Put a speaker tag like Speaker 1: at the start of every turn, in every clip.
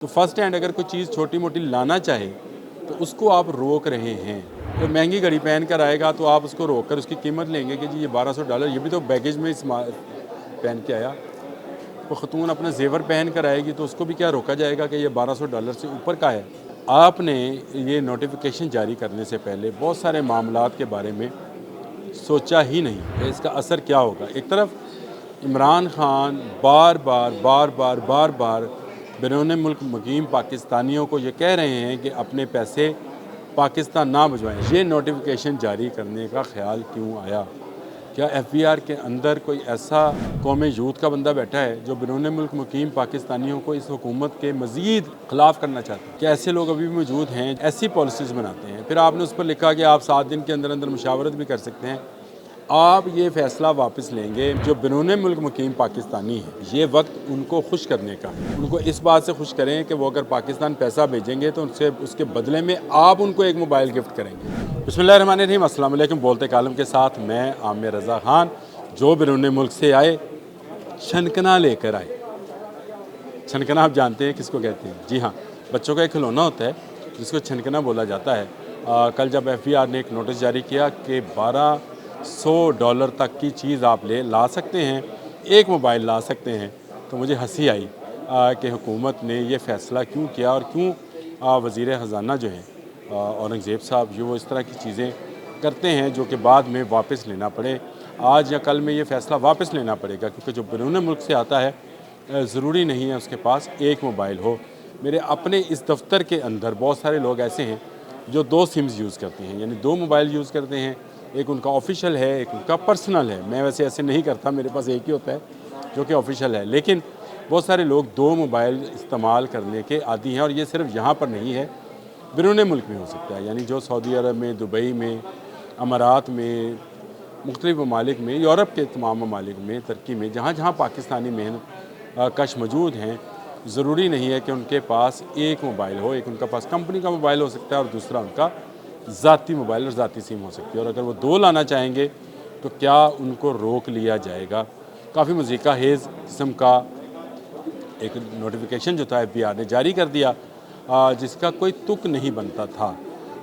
Speaker 1: तो first hand अगर कोई चीज़ छोटी मोटी लाना चाहे तो उसको आप रोक रहे हैं। तो महंगी घड़ी पहन कर आएगा तो आप उसको रोक कर उसकी कीमत लेंगे कि जी ये $1200, ये भी तो बैगेज में पहन के आया। तो ख़तून अपना जेवर पहन कर आएगी तो उसको भी क्या रोका जाएगा कि ये $1200 से ऊपर का है। आपने ये नोटिफिकेशन जारी करने से पहले बहुत सारे मामलात के बारे में सोचा ही नहीं कि इसका असर क्या होगा। एक तरफ इमरान खान बार बार बैरून मुल्क मुकीम पाकिस्तानियों को ये कह रहे हैं कि अपने पैसे पाकिस्तान ना भिजवाएं। ये नोटिफिकेशन जारी करने का ख्याल क्यों आया? क्या FBR के अंदर कोई ऐसा कौम यूथ का बंदा बैठा है जो बैरून मुल्क मुकीम पाकिस्तानियों को इस हुकूमत के मज़ीद ख़िलाफ़ करना चाहता है? क्या ऐसे लोग अभी भी मौजूद हैं? ऐसी पॉलिसीज़ बनाते हैं। फिर आपने उस पर लिखा कि आप 7 दिन के अंदर अंदर मुशावरत भी कर सकते हैं। आप ये फ़ैसला वापस लेंगे। जो बैरून मुल्क मुकीम पाकिस्तानी हैं, ये वक्त उनको खुश करने का, उनको इस बात से खुश करें कि वो अगर पाकिस्तान पैसा भेजेंगे तो उनसे उसके बदले में आप उनको एक मोबाइल गिफ्ट करेंगे। बिस्मिल्लाहिर्रहमानिर्रहीम, अस्सलाम वालेकुम। बोलते कालम के साथ मैं आमिर रज़ा ख़ान, जो बैरून मुल्क से आए छनकना लेकर आए। छनकना आप जानते हैं किसको कहते हैं? जी हाँ, बच्चों का एक खिलौना होता है जिसको छनकना बोला जाता है। कल जब FBR ने एक नोटिस जारी किया कि $1200 तक की चीज़ आप ला सकते हैं, एक मोबाइल ला सकते हैं, तो मुझे हंसी आई कि हुकूमत ने ये फ़ैसला क्यों किया और क्यों वज़ीर ख़ज़ाना जो हैं औरंगज़ेब साहब, ये वो इस तरह की चीज़ें करते हैं जो कि बाद में वापस लेना पड़े। आज या कल में ये फ़ैसला वापस लेना पड़ेगा, क्योंकि जो बैरून मुल्क से आता है ज़रूरी नहीं है उसके पास एक मोबाइल हो। मेरे अपने इस दफ्तर के अंदर बहुत सारे लोग ऐसे हैं जो 2 सिम्स यूज़ करते हैं, यानी 2 मोबाइल यूज़ करते हैं। एक उनका ऑफिशियल है, एक उनका पर्सनल है। मैं वैसे ऐसे नहीं करता, मेरे पास एक ही होता है जो कि ऑफिशियल है। लेकिन बहुत सारे लोग 2 मोबाइल इस्तेमाल करने के आदी हैं, और ये सिर्फ यहाँ पर नहीं है, बैरून मुल्क में हो सकता है। यानी जो सऊदी अरब में, दुबई में, अमारात में, मुख्तलिफ़ ममालिक में, यूरोप के तमाम ममालिक में, तुर्की में, जहाँ जहाँ पाकिस्तानी मेहनत कश मौजूद हैं, ज़रूरी नहीं है कि उनके पास एक मोबाइल हो। एक उनका पास कंपनी का मोबाइल हो सकता है और दूसरा उनका ज़ाती मोबाइल और ज़ाती सिम हो सकती है। और अगर वो 2 लाना चाहेंगे तो क्या उनको रोक लिया जाएगा? काफ़ी मज़ीका हेज़ किस्म का एक नोटिफिकेशन जो था FBR ने जारी कर दिया, जिसका कोई तुक नहीं बनता था,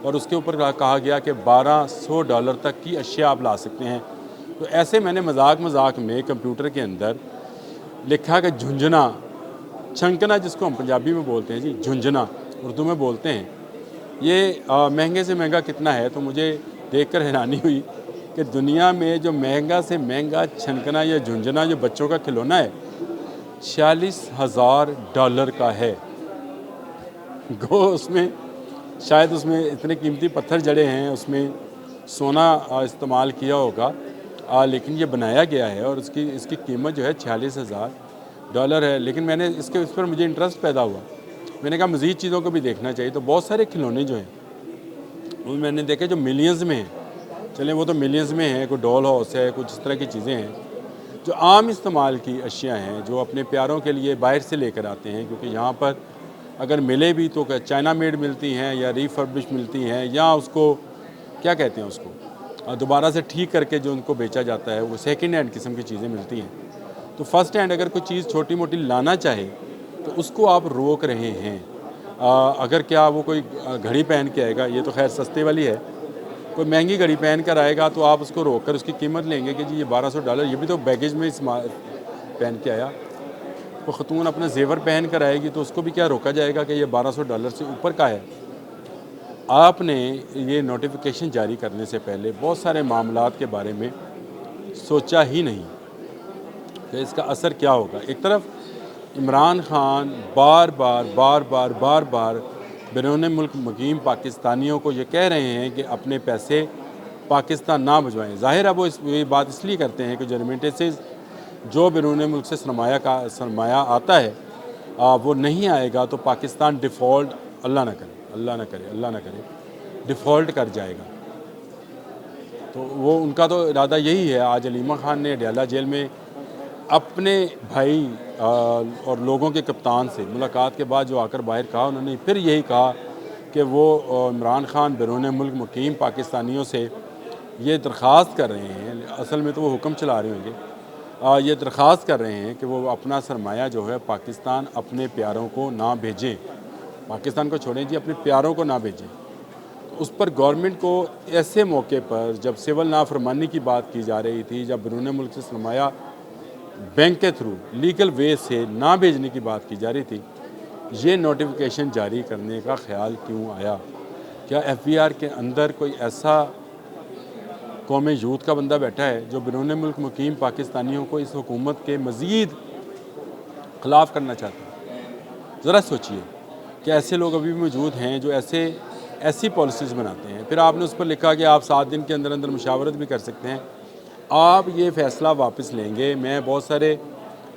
Speaker 1: और उसके ऊपर कहा गया कि $1200 तक की अशिया आप ला सकते हैं। तो ऐसे मैंने मजाक में कंप्यूटर के अंदर लिखा कि झुंझुना, छनकना जिसको हम पंजाबी में बोलते हैं जी, झुंझुना उर्दू में बोलते हैं, ये महंगे से महंगा कितना है? तो मुझे देखकर हैरानी हुई कि दुनिया में जो महंगा से महंगा छनकना या झुंझुना जो बच्चों का खिलौना है, $46,000 का है। गो उसमें शायद उसमें इतने कीमती पत्थर जड़े हैं, उसमें सोना इस्तेमाल किया होगा, लेकिन ये बनाया गया है और इसकी कीमत जो है $46,000 है। लेकिन मैंने इस पर मुझे इंटरेस्ट पैदा हुआ। मैंने कहा मज़ीद चीज़ों को भी देखना चाहिए। तो बहुत सारे खिलौने जो हैं वो मैंने देखे जो मिलियंस में हैं। चलें, वो तो मिलियंस में हैं, कोई डॉल हाउस है, कुछ इस तरह की चीज़ें हैं जो आम इस्तेमाल की अशिया हैं, जो अपने प्यारों के लिए बाहर से लेकर आते हैं, क्योंकि यहाँ पर अगर मिले भी तो चाइना मेड मिलती हैं या रीफर्बिश मिलती हैं, या उसको क्या कहते हैं, उसको दोबारा से ठीक करके जो उनको बेचा जाता है, वो सेकेंड हैंड किस्म की चीज़ें मिलती हैं। तो फर्स्ट हैंड अगर कोई चीज़ छोटी मोटी लाना चाहे तो उसको आप रोक रहे हैं। अगर क्या वो कोई घड़ी पहन के आएगा, ये तो खैर सस्ते वाली है, कोई महंगी घड़ी पहन कर आएगा तो आप उसको रोक कर उसकी कीमत लेंगे कि जी ये $1200, ये भी तो बैगेज में पहन के आया। तो ख़तून अपना जेवर पहन कर आएगी तो उसको भी क्या रोका जाएगा कि ये $1200 से ऊपर का है। आपने ये नोटिफिकेशन जारी करने से पहले बहुत सारे मामलात के बारे में सोचा ही नहीं कि इसका असर क्या होगा। एक तरफ इमरान खान बार बार बैरून मुल्क मुकीम पाकिस्तानियों को ये कह रहे हैं कि अपने पैसे पाकिस्तान ना भिजवाएं। ज़ाहिर है वो ये बात इसलिए करते हैं कि जो रेमिटेंसेस जो बैरून मुल्क से सरमाया आता है, वो नहीं आएगा तो पाकिस्तान डिफ़ॉल्ट, अल्लाह ना करे डिफ़ॉल्ट कर जाएगा। तो वो उनका तो इरादा यही है। आज अलीमा खान ने अडयाला जेल में अपने भाई और लोगों के कप्तान से मुलाकात के बाद जो आकर बाहर कहा, उन्होंने फिर यही कहा कि वो इमरान खान बैरून मुल्क मुकीम पाकिस्तानियों से ये दरख्वास्त कर रहे हैं, असल में तो वो हुक्म चला रहे होंगे ये दरख्वास्त कर रहे हैं कि वो अपना सरमाया जो है पाकिस्तान अपने प्यारों को ना भेजें, पाकिस्तान को छोड़ें जी, अपने प्यारों को ना भेजें। तो उस पर गवर्नमेंट को ऐसे मौके पर जब सिविल नाफरमानी की बात की जा रही थी, जब बैरून मुल्क से सरमाया बैंक के थ्रू लीगल वे से ना भेजने की बात की जा रही थी, ये नोटिफिकेशन जारी करने का ख्याल क्यों आया? क्या FBR के अंदर कोई ऐसा कौम यूथ का बंदा बैठा है जो बैरून मुल्क मुकीम पाकिस्तानियों को इस हुकूमत के मज़ीद ख़िलाफ़ करना चाहता है? ज़रा सोचिए कि ऐसे लोग अभी भी मौजूद हैं जो ऐसी पॉलिसीज़ बनाते हैं। फिर आपने उस पर लिखा कि आप 7 दिन के अंदर अंदर मुशावरत भी कर सकते हैं। आप ये फ़ैसला वापस लेंगे। मैं बहुत सारे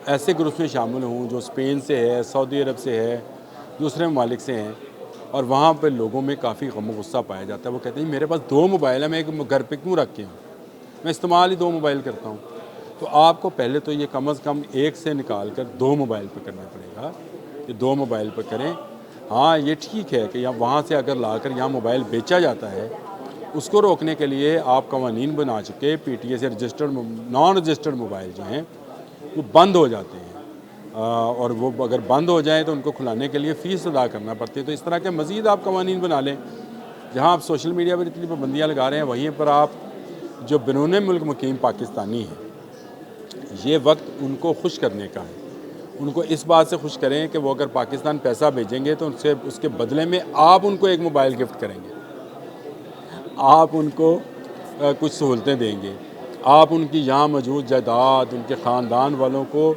Speaker 1: ऐसे ग्रुप्स में शामिल हूँ जो स्पेन से है, सऊदी अरब से है, दूसरे ममालिक से हैं, और वहाँ पर लोगों में काफ़ी गम गुस्सा पाया जाता है। वो कहते हैं मेरे पास 2 मोबाइल है, मैं एक घर पे क्यों रखे हूँ, मैं इस्तेमाल ही 2 मोबाइल करता हूँ। तो आपको पहले तो ये कम से कम एक से निकाल कर 2 मोबाइल पर करना पड़ेगा कि 2 मोबाइल पर करें। हाँ, ये ठीक है कि यहाँ वहाँ से अगर लाकर यहाँ मोबाइल बेचा जाता है, उसको रोकने के लिए आप कवानीन बना चुके। PTA से रजिस्टर्ड नॉन रजिस्टर्ड मोबाइल जो हैं वो बंद हो जाते हैं, और वो अगर बंद हो जाएँ तो उनको खुलाने के लिए फ़ीस अदा करना पड़ती है। तो इस तरह के मज़ीद आप कवानीन बना लें। जहाँ आप सोशल मीडिया पर इतनी पाबंदियाँ लगा रहे हैं, वहीं पर आप जो बैरून मुल्क मुकीम पाकिस्तानी हैं, ये वक्त उनको खुश करने का है। उनको इस बात से खुश करें कि वो अगर पाकिस्तान पैसा भेजेंगे तो उनसे उसके बदले में आप उनको एक मोबाइल गिफ्ट करेंगे, आप उनको कुछ सहूलतें देंगे, आप उनकी यहाँ मौजूद जायदाद, उनके ख़ानदान वालों को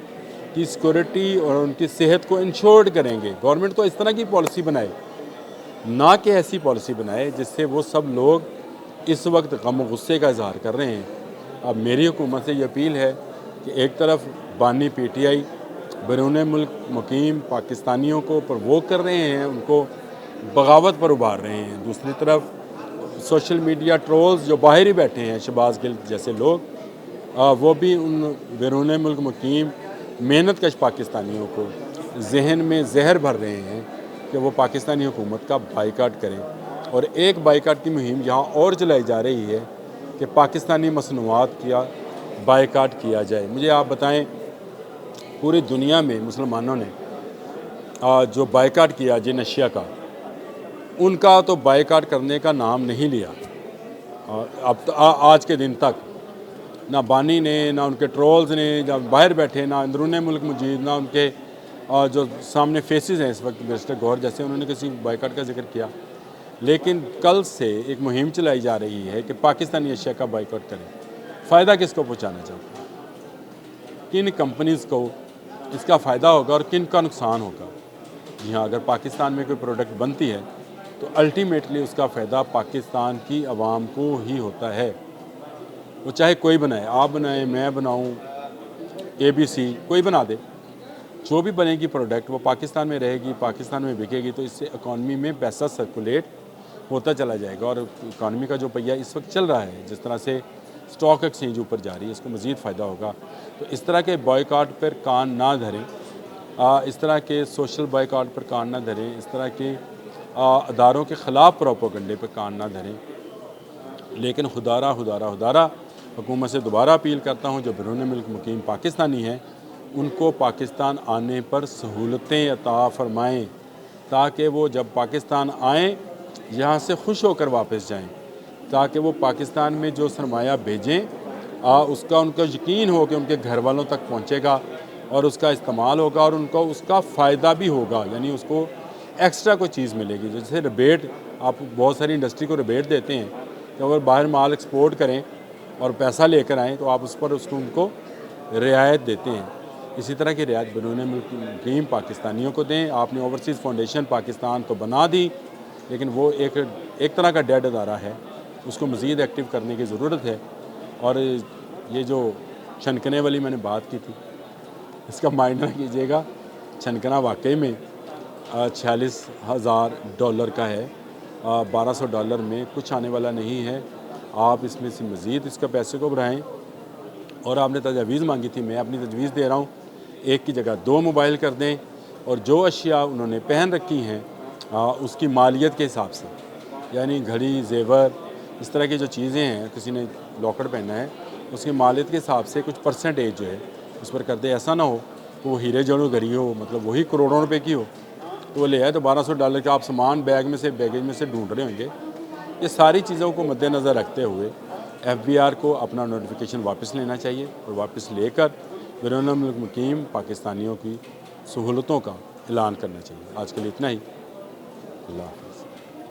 Speaker 1: की सिक्योरिटी और उनकी सेहत को इंश्योर्ड करेंगे। गवर्नमेंट तो इस तरह की पॉलिसी बनाए, ना कि ऐसी पॉलिसी बनाए जिससे वो सब लोग इस वक्त गम गुस्से का इजहार कर रहे हैं। अब मेरी हुकूमत से ये अपील है कि एक तरफ बानी PTI बैरून मुल्क मुकीम पाकिस्तानियों को प्रवोक कर रहे हैं, उनको बगावत पर उभार रहे हैं, दूसरी तरफ सोशल मीडिया ट्रोल्स जो बाहर ही बैठे हैं, शहबाज गिल जैसे लोग, वो भी उन बैरून मुल्क मुकीम मेहनत कश पाकिस्तानियों को जहन में जहर भर रहे हैं कि वो पाकिस्तानी हुकूमत का बाइकाट करें। और एक बाइकाट की मुहिम यहाँ और चलाई जा रही है कि पाकिस्तानी मसनूआत का बाइकाट किया जाए। मुझे आप बताएं, पूरी दुनिया में मुसलमानों ने जो बाइकाट किया जिन अशिया का, उनका तो बाइकाट करने का नाम नहीं लिया। अब आज के दिन तक ना बानी ने, ना उनके ट्रोल्स ने, जब बाहर बैठे, ना अंदरून मुल्क मुजीद, ना उनके जो सामने फेसेस हैं इस वक्त मिस्टर गौहर जैसे, उन्होंने किसी बाइकाट का जिक्र किया। लेकिन कल से एक मुहिम चलाई जा रही है कि पाकिस्तानी अशिया का बाइकाट करें। फ़ायदा किसको पहुँचाना चाहते हैं? किन कंपनीज़ को इसका फ़ायदा होगा और किन का नुकसान होगा? जी हाँ, अगर पाकिस्तान में कोई प्रोडक्ट बनती है तो अल्टीमेटली उसका फ़ायदा पाकिस्तान की आवाम को ही होता है। वो चाहे कोई बनाए, आप बनाएं, मैं बनाऊं, ABC कोई बना दे, जो भी बनेगी प्रोडक्ट वो पाकिस्तान में रहेगी, पाकिस्तान में बिकेगी, तो इससे इकॉनमी में पैसा सर्कुलेट होता चला जाएगा। और इकॉनमी का जो पहिया इस वक्त चल रहा है, जिस तरह से स्टॉक एक्सचेंज ऊपर जा रही है, इसको मज़ीद फ़ायदा होगा। तो इस तरह के बॉयकॉट पर कान ना धरें, इस तरह के सोशल बॉयकॉट पर कान ना धरें, इस तरह के अदारों के ख़िलाफ़ प्रोपेगेंडे पर कान ना धरें। लेकिन खुदारा हुकूमत से दोबारा अपील करता हूँ, जो बैरून मुल्क मुकीम पाकिस्तानी हैं, उनको पाकिस्तान आने पर सहूलतें अता फ़रमाएँ, ताकि वो जब पाकिस्तान आएँ यहाँ से खुश होकर वापस जाएँ, ताकि वो पाकिस्तान में जो सरमाया भेजें उसका उनको यकीन हो कि उनके घर वालों तक पहुँचेगा और उसका इस्तेमाल होगा और उनको उसका फ़ायदा भी होगा, यानी उसको एक्स्ट्रा कोई चीज़ मिलेगी। जैसे रिबेट, आप बहुत सारी इंडस्ट्री को रिबेट देते हैं कि अगर बाहर माल एक्सपोर्ट करें और पैसा लेकर आएँ तो आप उस पर उनको रियायत देते हैं। इसी तरह की रियायत बैरून मुल्क मुकीम पाकिस्तानियों को दें। आपने ओवरसीज़ फाउंडेशन पाकिस्तान तो बना दी, लेकिन वो एक तरह का डेड अदारा है, उसको मज़ीद एक्टिव करने की ज़रूरत है। और ये जो छनकने वाली मैंने बात की थी, इसका माइंड ना कीजिएगा, छनकना वाकई में $46,000 का है, $1200 में कुछ आने वाला नहीं है। आप इसमें से मज़ीद इसका पैसे को बढ़ाएँ। और आपने तजवीज़ मांगी थी, मैं अपनी तजवीज़ दे रहा हूँ, एक की जगह 2 मोबाइल कर दें, और जो अशिया उन्होंने पहन रखी हैं उसकी मालियत के हिसाब से, यानी घड़ी, जेवर, इस तरह की जो चीज़ें हैं, किसी ने लॉकेट पहना है, उसकी मालियत के हिसाब से कुछ परसेंटेज जो है उस पर कर दे। ऐसा ना हो कि वो हीरे जड़ों गरी हो, मतलब वही करोड़ों रुपए की हो, तो वो ले आए तो $1200 का आप सामान बैगेज में से ढूंढ रहे होंगे। ये सारी चीज़ों को मद्देनज़र रखते हुए FBR को अपना नोटिफिकेशन वापस लेना चाहिए और वापस लेकर बैरून मुल्क मुकीम पाकिस्तानियों की सहूलतों का ऐलान करना चाहिए। आज के लिए इतना ही। अल्लाह हाफ़िज़।